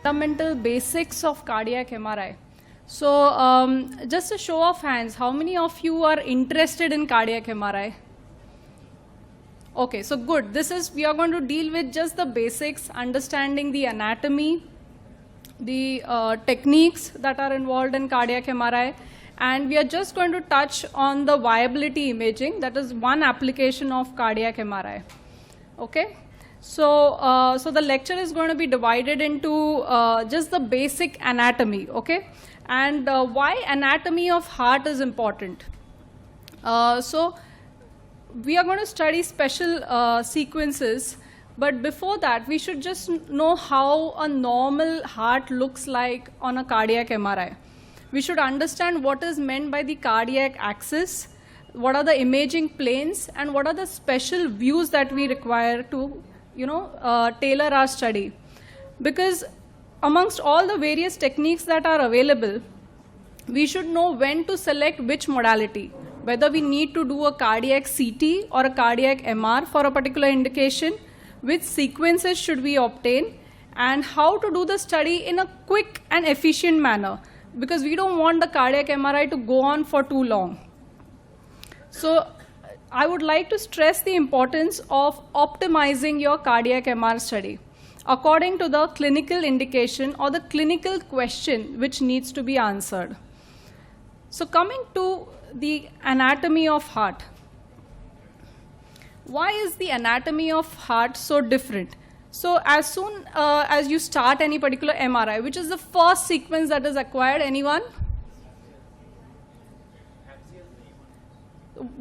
Fundamental basics of cardiac MRI. So just a show of hands, how many of you are interested in cardiac MRI? Okay, so good. We are going to deal with just the basics, understanding the anatomy, the techniques that are involved in cardiac MRI, and we are just going to touch on the viability imaging. That is one application of cardiac MRI. Okay. So the lecture is going to be divided into just the basic anatomy, okay? And why anatomy of heart is important. So we are going to study special sequences, but before that, we should just know how a normal heart looks like on a cardiac MRI. We should understand what is meant by the cardiac axis, what are the imaging planes, and what are the special views that we require to tailor our study. Because amongst all the various techniques that are available, we should know when to select which modality, whether we need to do a cardiac CT or a cardiac MR for a particular indication, which sequences should we obtain, and how to do the study in a quick and efficient manner, because we don't want the cardiac MRI to go on for too long. So I would like to stress the importance of optimizing your cardiac MR study according to the clinical indication or the clinical question which needs to be answered. So coming to the anatomy of heart. Why is the anatomy of heart so different? So as soon as you start any particular MRI, which is the first sequence that is acquired, anyone?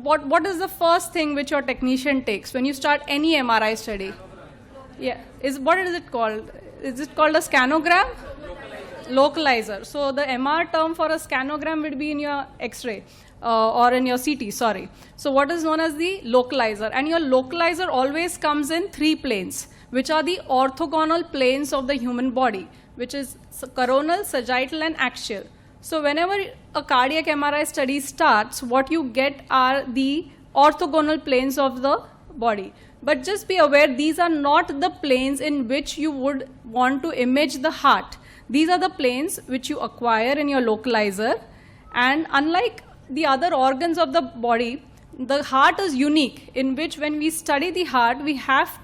What is the first thing which your technician takes when you start any MRI study? Yeah, what is it called? Is it called a scanogram? Localizer. So the MR term for a scanogram would be in your X-ray or in your CT, sorry. So what is known as the localizer? And your localizer always comes in 3 planes, which are the orthogonal planes of the human body, which is coronal, sagittal, and axial. So whenever a cardiac MRI study starts, what you get are the orthogonal planes of the body. But just be aware, these are not the planes in which you would want to image the heart. These are the planes which you acquire in your localizer. And unlike the other organs of the body, the heart is unique, in which when we study the heart, we have to